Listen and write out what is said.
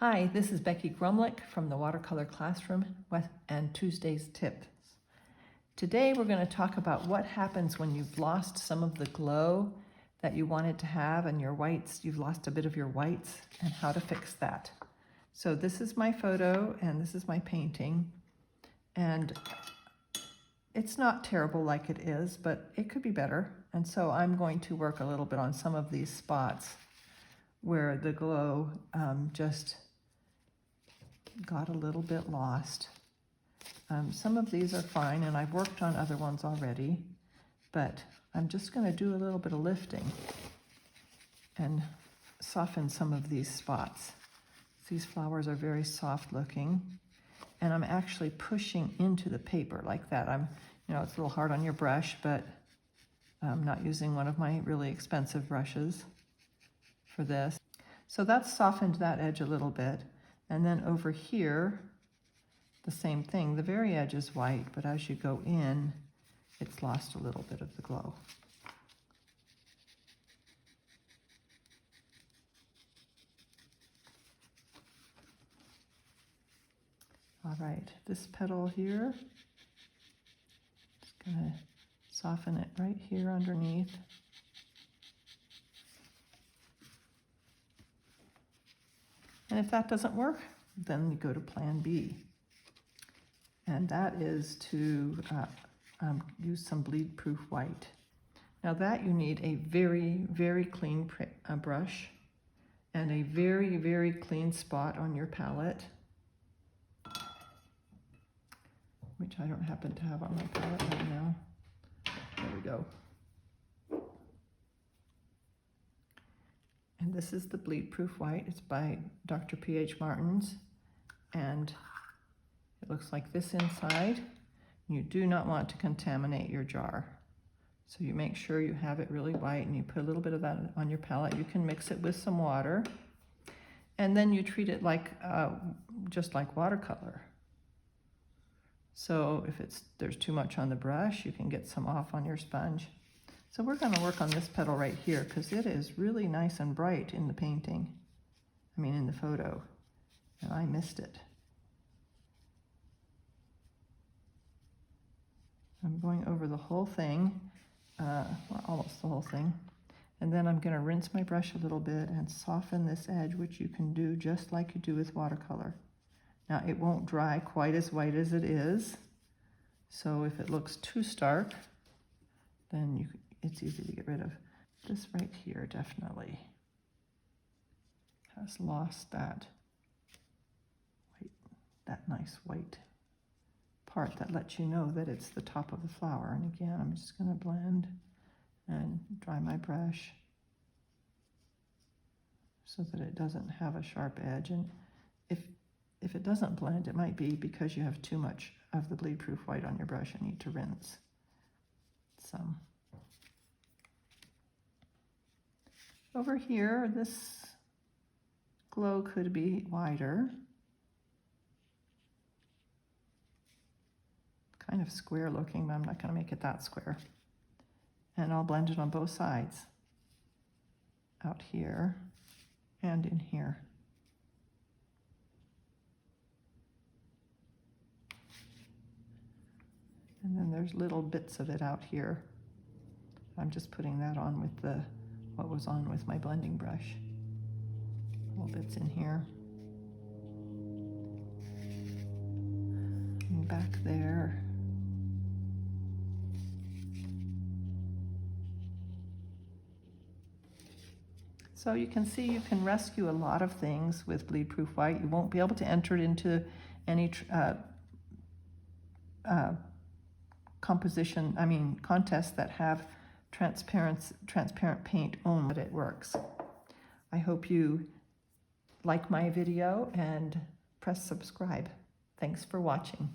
Hi, this is Becky Gromlich from the Watercolor Classroom and Tuesday's Tips. Today we're going to talk about what happens when you've lost some of the glow that you wanted to have and your whites, you've lost a bit of your whites, and how to fix that. So this is my photo and this is my painting, and it's not terrible like it is, but it could be better. And so I'm going to work a little bit on some of these spots where the glow just got a little bit lost. Some of these are fine, and I've worked on other ones already, but I'm just going to do a little bit of lifting and soften some of these spots. These flowers are very soft looking, and I'm actually pushing into the paper like that. It's a little hard on your brush, but I'm not using one of my really expensive brushes for this. So that's softened that edge a little bit. And then over here, the same thing. The very edge is white, but as you go in, it's lost a little bit of the glow. All right, this petal here, just gonna soften it right here underneath. And if that doesn't work, then you go to plan B. And that is to use some bleed-proof white. Now that you need a very, very clean brush and a very, very clean spot on your palette, which I don't happen to have on my palette right now. There we go. And this is the bleed-proof white. It's by Dr. P.H. Martin's, and it looks like this inside. You do not want to contaminate your jar. So you make sure you have it really white, and you put a little bit of that on your palette. You can mix it with some water, and then you treat it like just like watercolor. So if there's too much on the brush, you can get some off on your sponge. So we're going to work on this petal right here because it is really nice and bright in the painting. In the photo. And I missed it. I'm going over the whole thing, well, almost the whole thing. And then I'm going to rinse my brush a little bit and soften this edge, which you can do just like you do with watercolor. Now it won't dry quite as white as it is. So if it looks too stark, then it's easy to get rid of. This right here definitely has lost that nice white part that lets you know that it's the top of the flower. And again, I'm just going to blend and dry my brush so that it doesn't have a sharp edge. And if it doesn't blend, it might be because you have too much of the bleed-proof white on your brush and need to rinse some. Over here, this glow could be wider. Kind of square looking, but I'm not going to make it that square. And I'll blend it on both sides, out here and in here. And then there's little bits of it out here. I'm just putting that on with what was on with my blending brush. Little bits in here. And back there. So you can see you can rescue a lot of things with bleed-proof white. You won't be able to enter it into any contests that have transparent paint only, but it works. I hope you like my video and press subscribe. Thanks for watching.